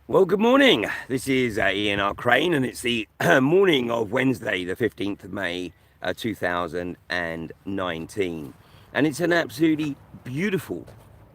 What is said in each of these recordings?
Well, good morning. This is Ian R. Crane, and it's the morning of Wednesday, the 15th of May, 2019. And it's an absolutely beautiful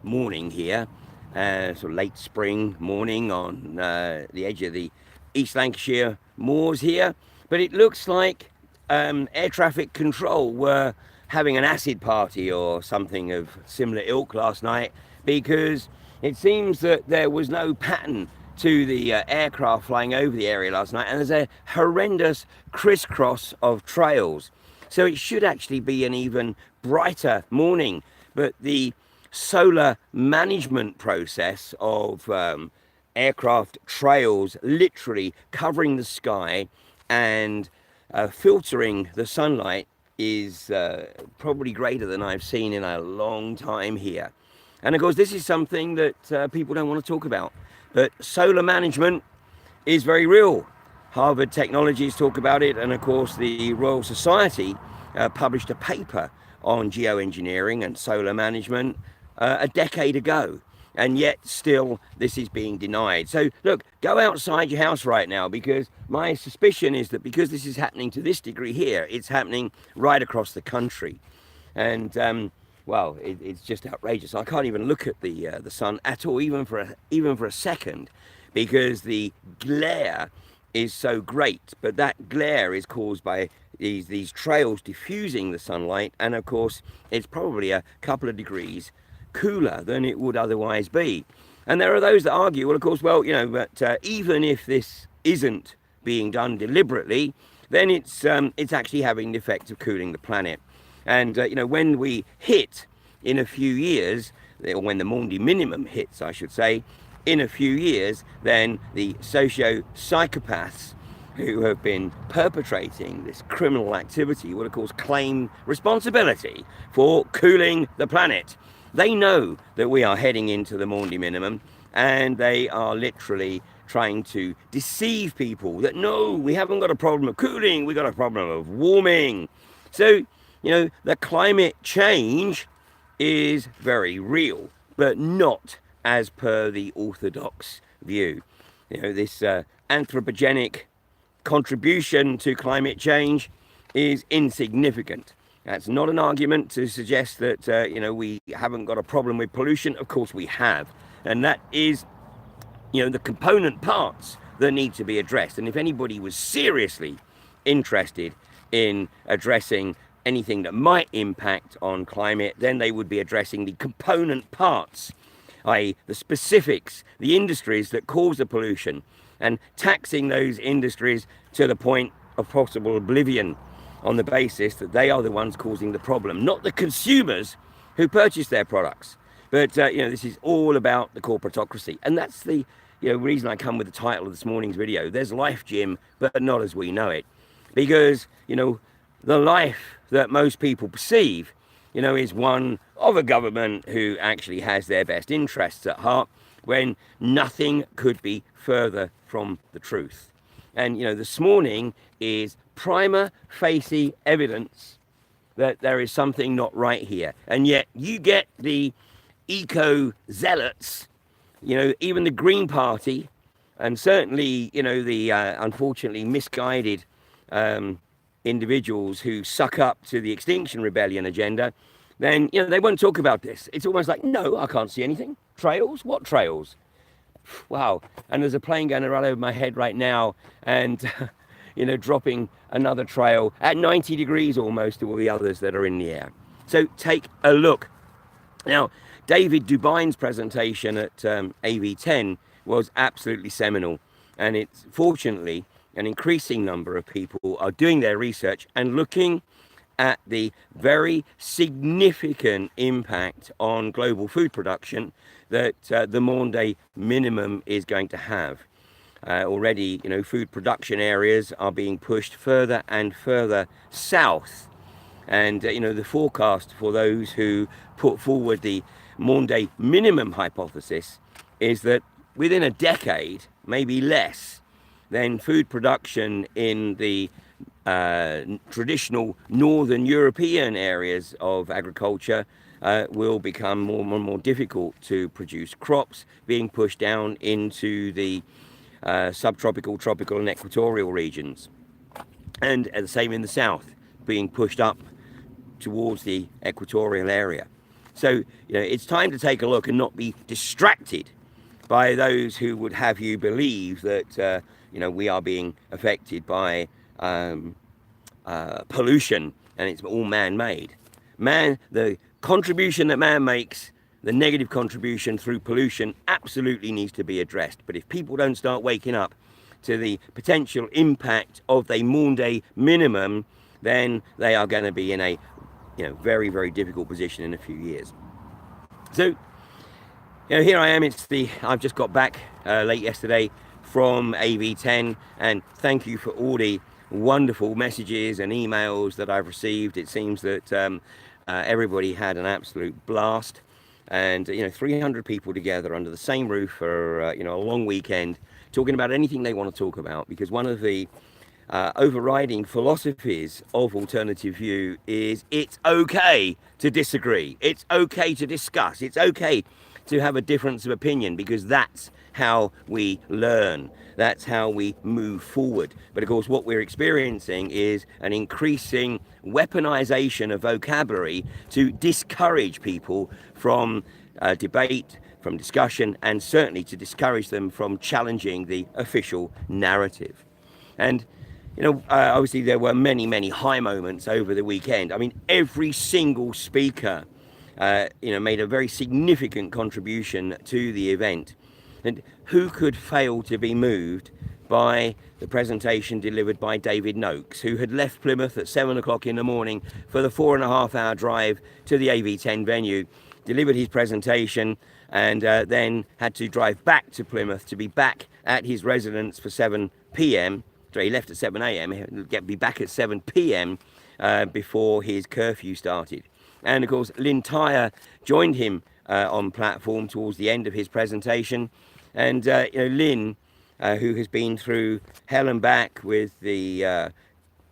morning here, sort of late spring morning on the edge of the East Lancashire moors here. But it looks like air traffic control were having an acid party or something of similar ilk last night, because it seems that there was no pattern to the aircraft flying over the area last night, and there's a horrendous crisscross of trails. So it should actually be an even brighter morning, but the solar management process of aircraft trails literally covering the sky and filtering the sunlight is probably greater than I've seen in a long time here. And of course, this is something that people don't want to talk about. But solar management is very real. Harvard Technologies talk about it, and of course the Royal Society published a paper on geoengineering and solar management a decade ago, and yet still this is being denied. So look, go outside your house right now, because my suspicion is that because this is happening to this degree here, it's happening right across the country. And well, it's just outrageous. I can't even look at the sun at all, even for a second, because the glare is so great. But that glare is caused by these trails diffusing the sunlight, and of course, it's probably a couple of degrees cooler than it would otherwise be. And there are those that argue, well, of course, well, you know, but even if this isn't being done deliberately, then it's actually having the effect of cooling the planet. And, you know, when we hit in a few years, or when the Maundy minimum hits, I should say, in a few years, then the socio-psychopaths who have been perpetrating this criminal activity will, of course, claim responsibility for cooling the planet. They know that we are heading into the Maundy minimum, and they are literally trying to deceive people that, no, we haven't got a problem of cooling, we've got a problem of warming. So, you know, the climate change is very real, but not as per the orthodox view. You know, this anthropogenic contribution to climate change is insignificant. That's not an argument to suggest that, you know, we haven't got a problem with pollution. Of course we have. And that is, you know, the component parts that need to be addressed. And if anybody was seriously interested in addressing anything that might impact on climate, then they would be addressing the component parts, i.e. the specifics, the industries that cause the pollution, and taxing those industries to the point of possible oblivion on the basis that they are the ones causing the problem, not the consumers who purchase their products. But, you know, this is all about the corporatocracy. And that's the, you know, reason I come with the title of this morning's video. There's life, Jim, but not as we know it. Because, you know, the life that most people perceive, you know, is one of a government who actually has their best interests at heart, when nothing could be further from the truth. And, you know, this morning is prima facie evidence that there is something not right here. And yet you get the eco zealots, you know, even the Green Party, and certainly, you know, the unfortunately misguided individuals who suck up to the Extinction Rebellion agenda, then, you know, they won't talk about this. It's almost like, no, I can't see anything. Trails? What trails? Wow. And there's a plane going right over my head right now, and, you know, dropping another trail at 90 degrees almost to all the others that are in the air. So take a look. Now, David Dubine's presentation at AV10 was absolutely seminal, and it's fortunately an increasing number of people are doing their research and looking at the very significant impact on global food production that the Maundy minimum is going to have. Already, you know, food production areas are being pushed further and further south. And, you know, the forecast for those who put forward the Maundy minimum hypothesis is that within a decade, maybe less, then food production in the traditional northern European areas of agriculture will become more and more difficult to produce crops, being pushed down into the subtropical, tropical and equatorial regions. And the same in the south, being pushed up towards the equatorial area. So, it's time to take a look and not be distracted by those who would have you believe that, we are being affected by pollution and it's all man-made. The contribution that man makes, the negative contribution through pollution, absolutely needs to be addressed. But if people don't start waking up to the potential impact of the Maundy minimum, then they are going to be in a very, very difficult position in a few years. So, here I am. I've just got back late yesterday from AV10, and thank you for all the wonderful messages and emails that I've received. It seems that everybody had an absolute blast, and 300 people together under the same roof for a long weekend, talking about anything they want to talk about, because one of the overriding philosophies of alternative view is it's okay to disagree, it's okay to discuss, it's okay to have a difference of opinion, because that's how we learn, that's how we move forward. But of course what we're experiencing is an increasing weaponization of vocabulary to discourage people from debate, from discussion, and certainly to discourage them from challenging the official narrative. And obviously there were many, many high moments over the weekend. I mean, every single speaker made a very significant contribution to the event. And who could fail to be moved by the presentation delivered by David Noakes, who had left Plymouth at 7 o'clock in the morning for the 4.5-hour drive to the AV10 venue, delivered his presentation, and then had to drive back to Plymouth to be back at his residence for 7 p.m. So he left at 7 a.m, he'll be back at 7 p.m. Before his curfew started. And of course, Lynn Tyre joined him on platform towards the end of his presentation. And Lynn, who has been through hell and back with the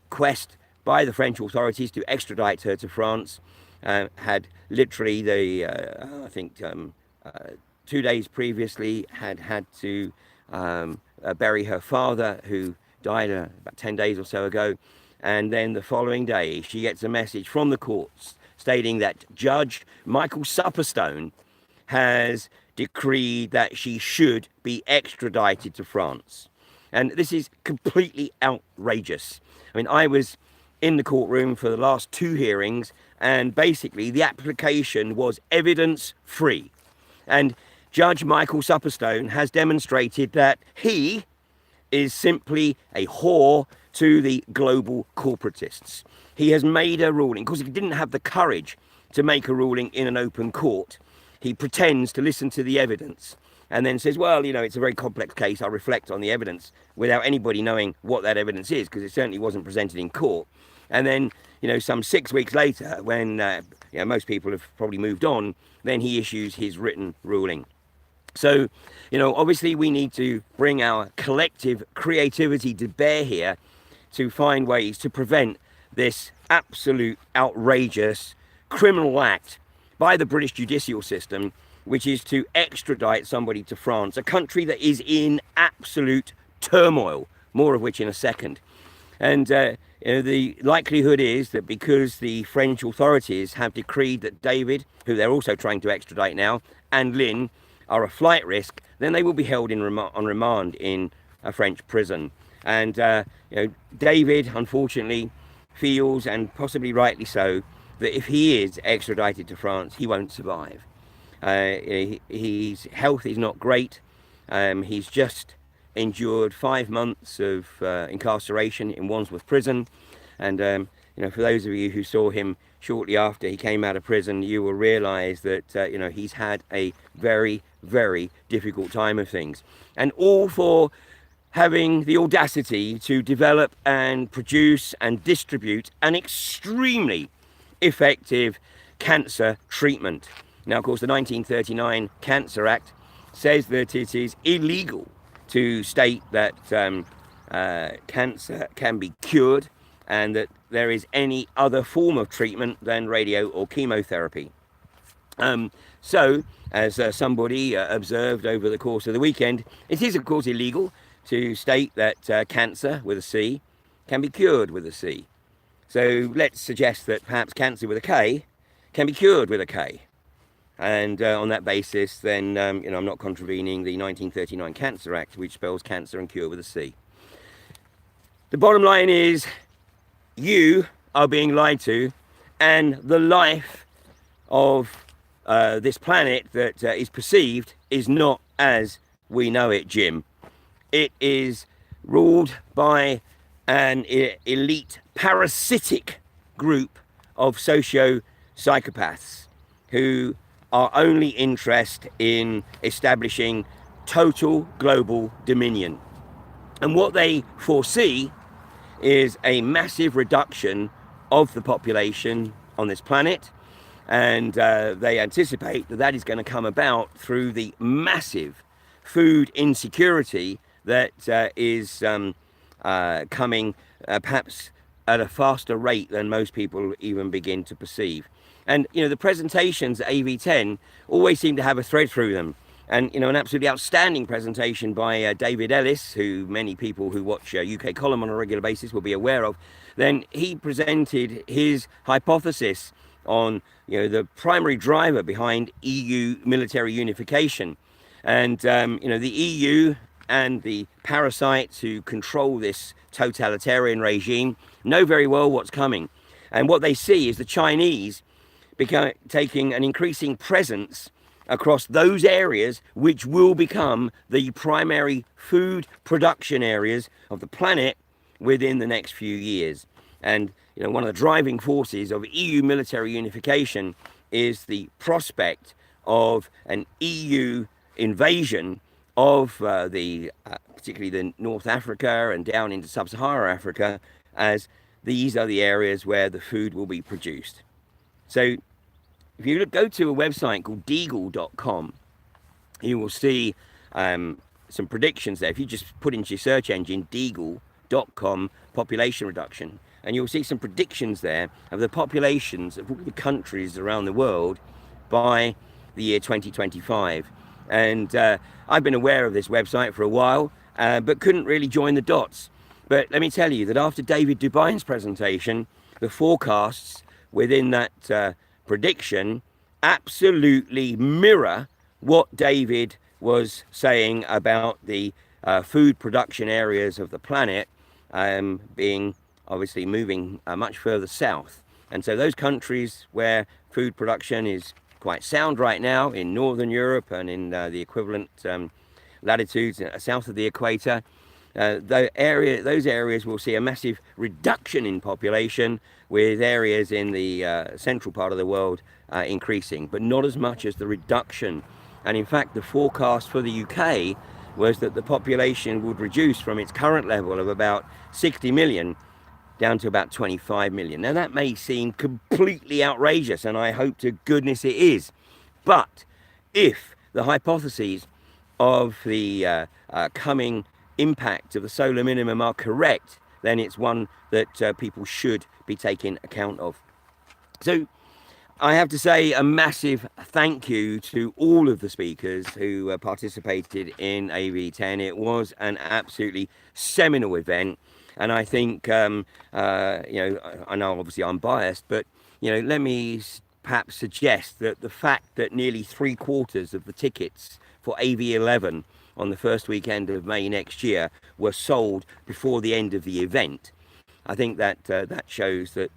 quest by the French authorities to extradite her to France, had literally 2 days previously had to bury her father, who died about 10 days or so ago. And then the following day she gets a message from the courts stating that Judge Michael Supperstone has decreed that she should be extradited to France. And this is completely outrageous. I mean, I was in the courtroom for the last 2 hearings, and basically the application was evidence free. And Judge Michael Supperstone has demonstrated that he is simply a whore to the global corporatists. He has made a ruling, because he didn't have the courage to make a ruling in an open court. He pretends to listen to the evidence and then says, well, it's a very complex case, I'll reflect on the evidence, without anybody knowing what that evidence is, because it certainly wasn't presented in court. And then, some 6 weeks later, when most people have probably moved on, then he issues his written ruling. So, obviously we need to bring our collective creativity to bear here to find ways to prevent this absolute outrageous criminal act by the British judicial system, which is to extradite somebody to France, a country that is in absolute turmoil, more of which in a second. And the likelihood is that because the French authorities have decreed that David, who they're also trying to extradite now, and Lynn are a flight risk, then they will be held on remand in a French prison. And David, unfortunately, feels, and possibly rightly so, that if he is extradited to France, he won't survive. His health is not great. He's just endured 5 months of incarceration in Wandsworth Prison. And, for those of you who saw him shortly after he came out of prison, you will realise that, he's had a very, very difficult time of things. And all for having the audacity to develop and produce and distribute an extremely effective cancer treatment. Now, of course, the 1939 Cancer Act says that it is illegal to state that cancer can be cured and that there is any other form of treatment than radio or chemotherapy. So, as somebody observed over the course of the weekend, it is of course illegal to state that cancer with a C can be cured with a C. So let's suggest that perhaps cancer with a K can be cured with a K. And on that basis, then, I'm not contravening the 1939 Cancer Act, which spells cancer and cure with a C. The bottom line is, you are being lied to, and the life of this planet that is perceived is not as we know it, Jim. It is ruled by an elite parasitic group of socio-psychopaths who are only interested in establishing total global dominion. And what they foresee is a massive reduction of the population on this planet, and they anticipate that that is going to come about through the massive food insecurity that is coming perhaps at a faster rate than most people even begin to perceive. And the presentations at AV10 always seem to have a thread through them. And an absolutely outstanding presentation by David Ellis, who many people who watch UK Column on a regular basis will be aware of. Then he presented his hypothesis on the primary driver behind EU military unification. And the EU and the parasites who control this totalitarian regime know very well what's coming. And what they see is the Chinese taking an increasing presence across those areas which will become the primary food production areas of the planet within the next few years. And one of the driving forces of EU military unification is the prospect of an EU invasion of particularly the North Africa and down into sub-Saharan Africa, as these are the areas where the food will be produced. So if you go to a website called deagle.com, you will see some predictions there. If you just put into your search engine deagle.com population reduction, and you'll see some predictions there of the populations of all the countries around the world by the year 2025. And I've been aware of this website for a while, but couldn't really join the dots. But let me tell you that after David Dubine's presentation, the forecasts within that prediction absolutely mirror what David was saying about the food production areas of the planet being obviously moving much further south. And so those countries where food production is quite sound right now in Northern Europe and in the equivalent latitudes south of the equator, those areas will see a massive reduction in population, with areas in the central part of the world increasing, but not as much as the reduction. And in fact, the forecast for the UK was that the population would reduce from its current level of about 60 million down to about 25 million. Now that may seem completely outrageous, and I hope to goodness it is. But if the hypotheses of the coming impact of the solar minimum are correct, then it's one that people should be taking account of. So I have to say a massive thank you to all of the speakers who participated in AV10. It was an absolutely seminal event. And I think, I know obviously I'm biased, but, let me perhaps suggest that the fact that nearly 3/4 of the tickets for AV11 on the first weekend of May next year were sold before the end of the event, I think that that shows that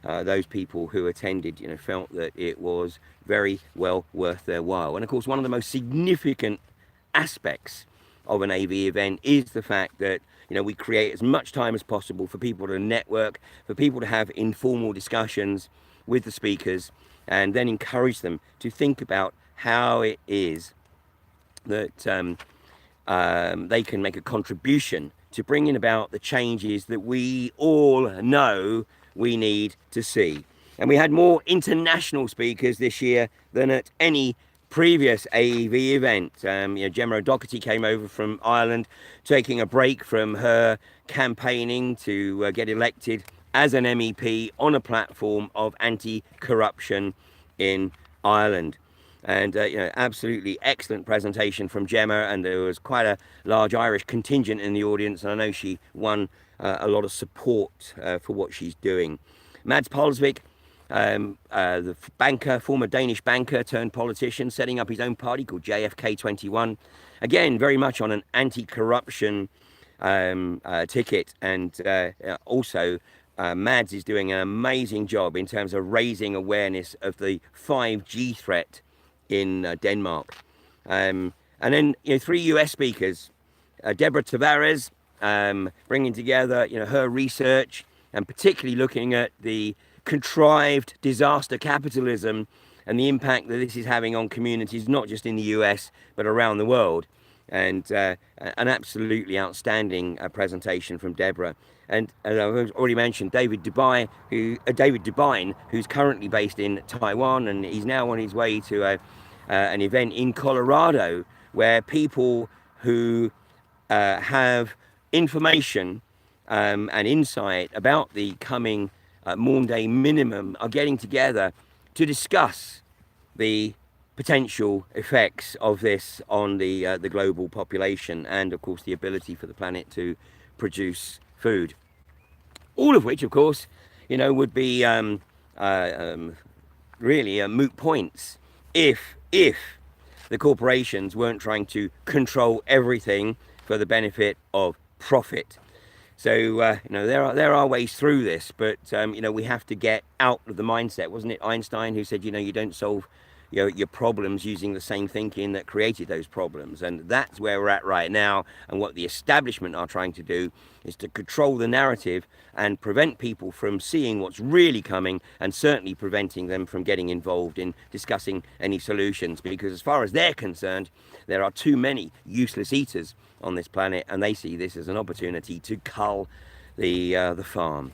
those people who attended, felt that it was very well worth their while. And of course, one of the most significant aspects of an AV event is the fact that we create as much time as possible for people to network, for people to have informal discussions with the speakers, and then encourage them to think about how it is that they can make a contribution to bringing about the changes that we all know we need to see. And we had more international speakers this year than at any previous AEV event. Gemma O'Doherty came over from Ireland, taking a break from her campaigning to get elected as an MEP on a platform of anti-corruption in Ireland. And absolutely excellent presentation from Gemma, and there was quite a large Irish contingent in the audience, and I know she won a lot of support for what she's doing. Mads Polsvik, the banker, former Danish banker turned politician, setting up his own party called JFK21. Again, very much on an anti-corruption ticket, and also Mads is doing an amazing job in terms of raising awareness of the 5G threat in Denmark. And then 3 US speakers, Deborah Tavares, bringing together her research, and particularly looking at the contrived disaster capitalism and the impact that this is having on communities, not just in the US, but around the world. And an absolutely outstanding presentation from Deborah. And as I've already mentioned, David Devine, who's currently based in Taiwan, and he's now on his way to an event in Colorado where people who have information and insight about the coming Maunday minimum are getting together to discuss the potential effects of this on the global population, and of course the ability for the planet to produce food. All of which, of course, would be really moot points if the corporations weren't trying to control everything for the benefit of profit. So there are ways through this, but we have to get out of the mindset. Wasn't it Einstein who said, you don't solve your problems using the same thinking that created those problems? And that's where we're at right now. And what the establishment are trying to do is to control the narrative and prevent people from seeing what's really coming, and certainly preventing them from getting involved in discussing any solutions, because as far as they're concerned, there are too many useless eaters on this planet, and they see this as an opportunity to cull the farm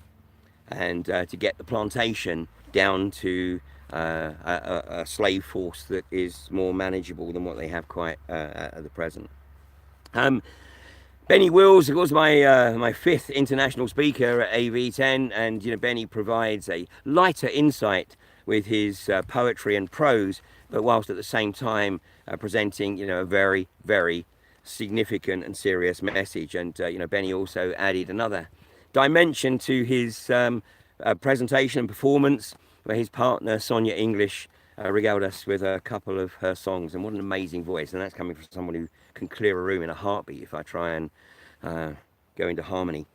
and to get the plantation down to a slave force that is more manageable than what they have quite at the present. Benny Wills, of course, my fifth international speaker at AV10, and Benny provides a lighter insight with his poetry and prose, but whilst at the same time presenting a very, very significant and serious message. And Benny also added another dimension to his presentation and performance, where his partner Sonia English regaled us with a couple of her songs. And what an amazing voice, and that's coming from someone who can clear a room in a heartbeat if I try and go into harmony.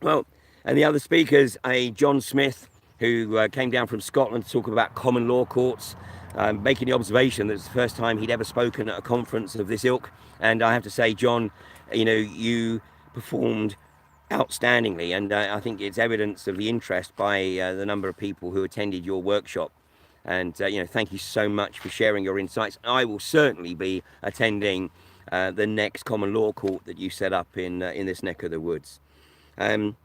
Well, and the other speakers, a John Smith, who came down from Scotland to talk about common law courts, making the observation that it's the first time he'd ever spoken at a conference of this ilk. And I have to say, John, you performed outstandingly, and I think it's evidence of the interest by the number of people who attended your workshop. And thank you so much for sharing your insights. I will certainly be attending the next common law court that you set up in this neck of the woods. Clive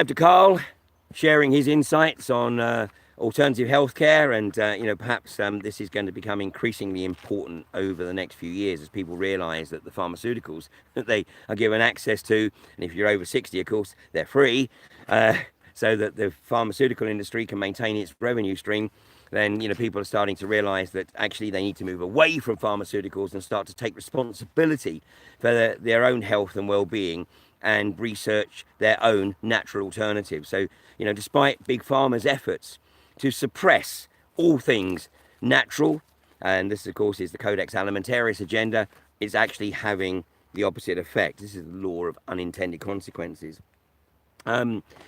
de Carl sharing his insights on alternative healthcare, and perhaps this is going to become increasingly important over the next few years as people realise that the pharmaceuticals that they are given access to, and if you're over 60, of course, they're free, so that the pharmaceutical industry can maintain its revenue stream. Then people are starting to realise that actually they need to move away from pharmaceuticals and start to take responsibility for their own health and well-being, and research their own natural alternatives. So despite Big Pharma's efforts to suppress all things natural, and this of course is the Codex Alimentarius agenda, it's actually having the opposite effect. This is the law of unintended consequences.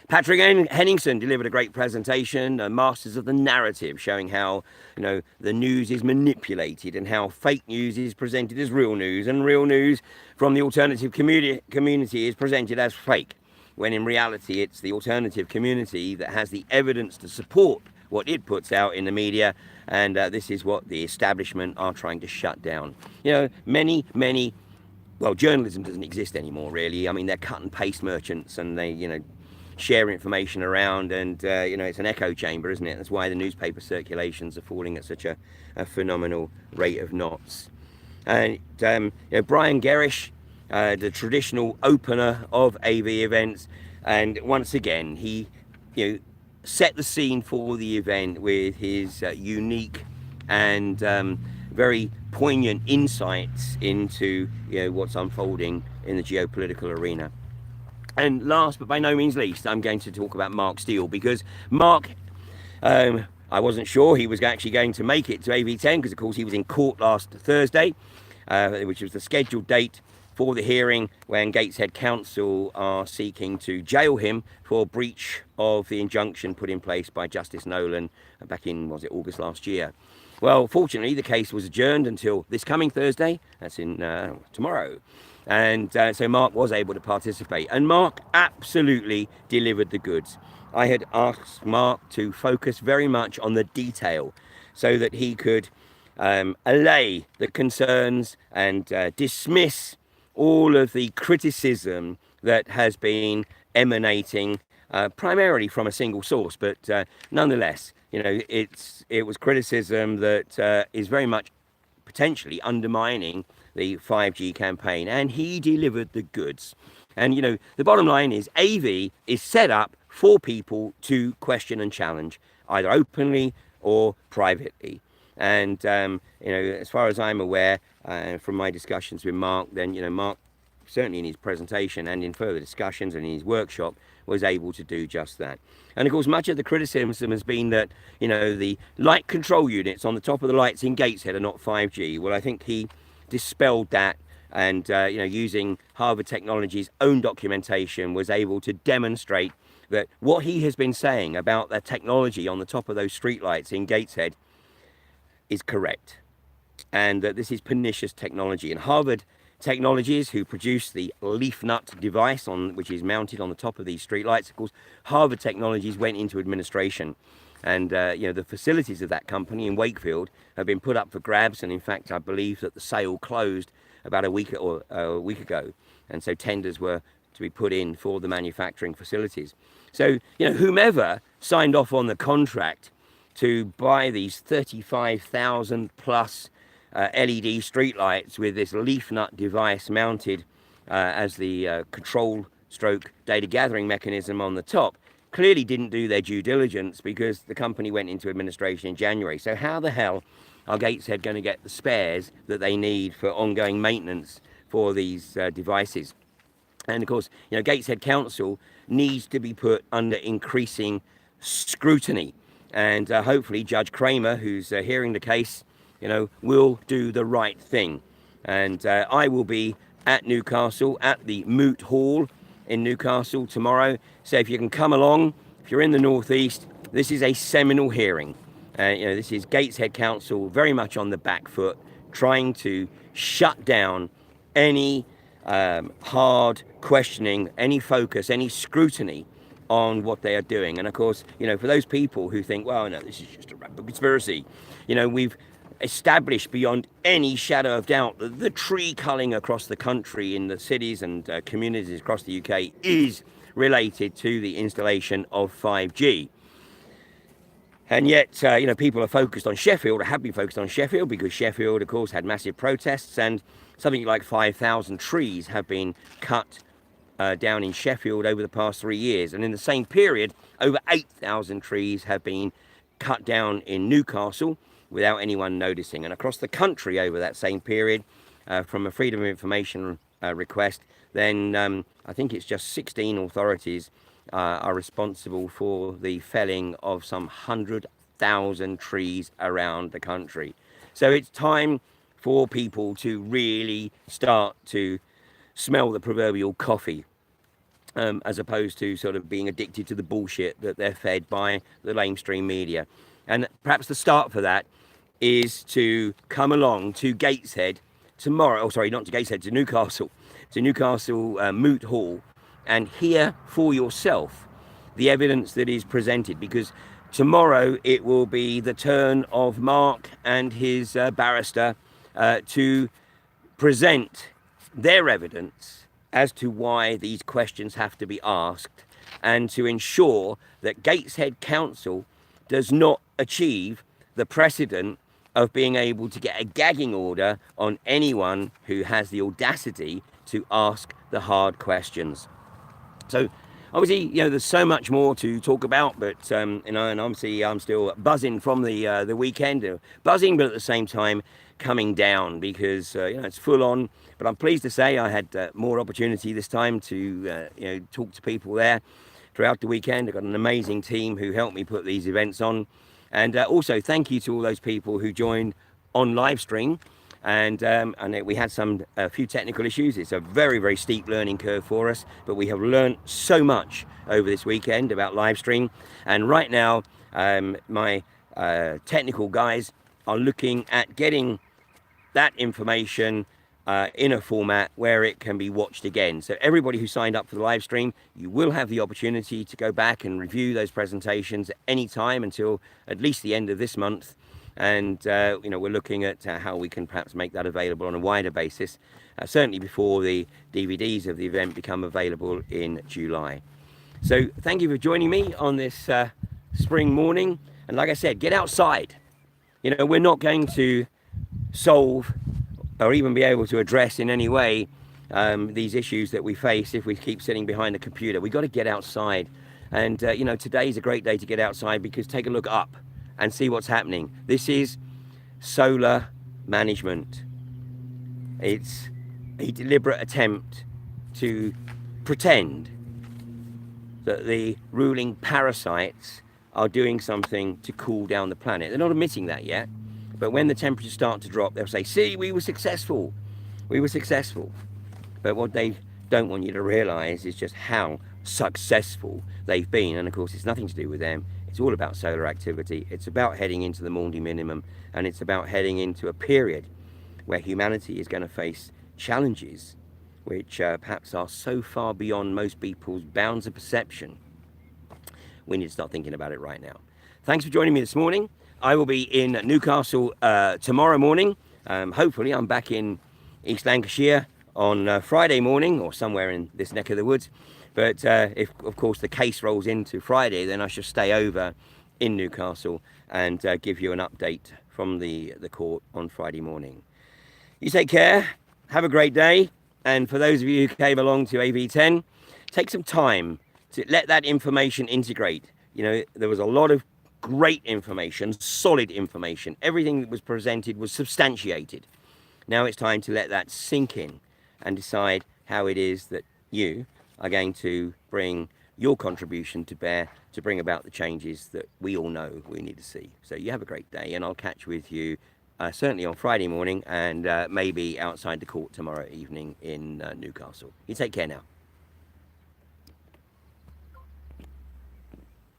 Patrick Henningsen delivered a great presentation, Masters of the Narrative, showing how the news is manipulated and how fake news is presented as real news, and real news from the alternative community is presented as fake, when in reality it's the alternative community that has the evidence to support what it puts out in the media, and this is what the establishment are trying to shut down. Well, journalism doesn't exist anymore, really. I mean, they're cut and paste merchants, and they, share information around, and it's an echo chamber, isn't it? That's why the newspaper circulations are falling at such a phenomenal rate of knots. And Brian Gerrish, the traditional opener of AV events, and once again he set the scene for the event with his unique and very poignant insights into what's unfolding in the geopolitical arena. And last but by no means least, I'm going to talk about Mark Steele, because Mark, I wasn't sure he was actually going to make it to AV10 because, of course, he was in court last Thursday, which was the scheduled date for the hearing when Gateshead Council are seeking to jail him for breach of the injunction put in place by Justice Nolan back in, was it August last year? Well, fortunately, the case was adjourned until this coming Thursday. That's in tomorrow. And so Mark was able to participate. And Mark absolutely delivered the goods. I had asked Mark to focus very much on the detail so that he could allay the concerns and dismiss all of the criticism that has been emanating primarily from a single source, but nonetheless, it was criticism that is very much potentially undermining the 5G campaign, and he delivered the goods. And the bottom line is AV is set up for people to question and challenge, either openly or privately. And as far as I'm aware, from my discussions with Mark, then Mark, certainly in his presentation and in further discussions and in his workshop, was able to do just that. And of course, much of the criticism has been that the light control units on the top of the lights in Gateshead are not 5G. Well, I think he dispelled that, and using Harvard Technology's own documentation, was able to demonstrate that what he has been saying about the technology on the top of those streetlights in Gateshead is correct, and that this is pernicious technology. And Harvard Technologies, who produced the leaf nut device which is mounted on the top of these streetlights, of course, Harvard Technologies went into administration, and the facilities of that company in Wakefield have been put up for grabs. And in fact, I believe that the sale closed about a week ago, and so tenders were to be put in for the manufacturing facilities. So whomever signed off on the contract to buy these 35,000 plus LED streetlights with this leaf nut device mounted as the control stroke data gathering mechanism on the top, clearly didn't do their due diligence, because the company went into administration in January. So how the hell are Gateshead going to get the spares that they need for ongoing maintenance for these devices? And of course, Gateshead Council needs to be put under increasing scrutiny. And hopefully Judge Kramer, who's hearing the case, will do the right thing. And I will be at Newcastle, at the Moot Hall in Newcastle tomorrow. So if you can come along, if you're in the northeast, this is a seminal hearing. This is Gateshead Council very much on the back foot, trying to shut down any hard questioning, any focus, any scrutiny on what they are doing. And of course, for those people who think, well, no, this is just a random conspiracy, we've established beyond any shadow of doubt that the tree culling across the country in the cities and communities across the UK is related to the installation of 5G. And yet, people are focused on Sheffield, or have been focused on Sheffield, because Sheffield, of course, had massive protests, and something like 5,000 trees have been cut down in Sheffield over the past 3 years. And in the same period, over 8,000 trees have been cut down in Newcastle without anyone noticing. And across the country over that same period, from a Freedom of Information request, then I think it's just 16 authorities are responsible for the felling of some 100,000 trees around the country. So it's time for people to really start to smell the proverbial coffee, as opposed to sort of being addicted to the bullshit that they're fed by the lamestream media. And perhaps the start for that is to come along to Gateshead tomorrow, not to Gateshead, to Newcastle Moot Hall, and hear for yourself the evidence that is presented, because tomorrow it will be the turn of Mark and his barrister to present their evidence as to why these questions have to be asked, and to ensure that Gateshead Council does not achieve the precedent of being able to get a gagging order on anyone who has the audacity to ask the hard questions. So obviously, there's so much more to talk about, but and obviously I'm still buzzing from the weekend, buzzing, but at the same time coming down because it's full on. But I'm pleased to say I had more opportunity this time to talk to people there throughout the weekend. I've got an amazing team who helped me put these events on, and also thank you to all those people who joined on live stream. And we had a few technical issues. It's a very, very steep learning curve for us, but we have learned so much over this weekend about live stream. And right now, my technical guys are looking at getting that information in a format where it can be watched again. So everybody who signed up for the live stream, you will have the opportunity to go back and review those presentations at any time until at least the end of this month. And we're looking at how we can perhaps make that available on a wider basis, certainly before the DVDs of the event become available in July. So thank you for joining me on this spring morning. And like I said, get outside. We're not going to solve or even be able to address in any way these issues that we face if we keep sitting behind the computer. We've got to get outside. And today's a great day to get outside because take a look up and see what's happening. This is solar management. It's a deliberate attempt to pretend that the ruling parasites are doing something to cool down the planet. They're not admitting that yet, but when the temperatures start to drop, they'll say, see, we were successful. We were successful. But what they don't want you to realize is just how successful they've been. And of course, it's nothing to do with them. It's all about solar activity. It's about heading into the Maundy minimum, and it's about heading into a period where humanity is going to face challenges which perhaps are so far beyond most people's bounds of perception. We need to start thinking about it right now. Thanks for joining me this morning. I will be in Newcastle tomorrow morning. Hopefully I'm back in East Lancashire on Friday morning or somewhere in this neck of the woods. But if, of course, the case rolls into Friday, then I shall stay over in Newcastle and give you an update from the court on Friday morning. You take care. Have a great day. And for those of you who came along to AV10, take some time to let that information integrate. There was a lot of great information, solid information. Everything that was presented was substantiated. Now it's time to let that sink in and decide how it is that you are going to bring your contribution to bear to bring about the changes that we all know we need to see. So you have a great day, and I'll catch with you certainly on Friday morning and maybe outside the court tomorrow evening in Newcastle. You take care now.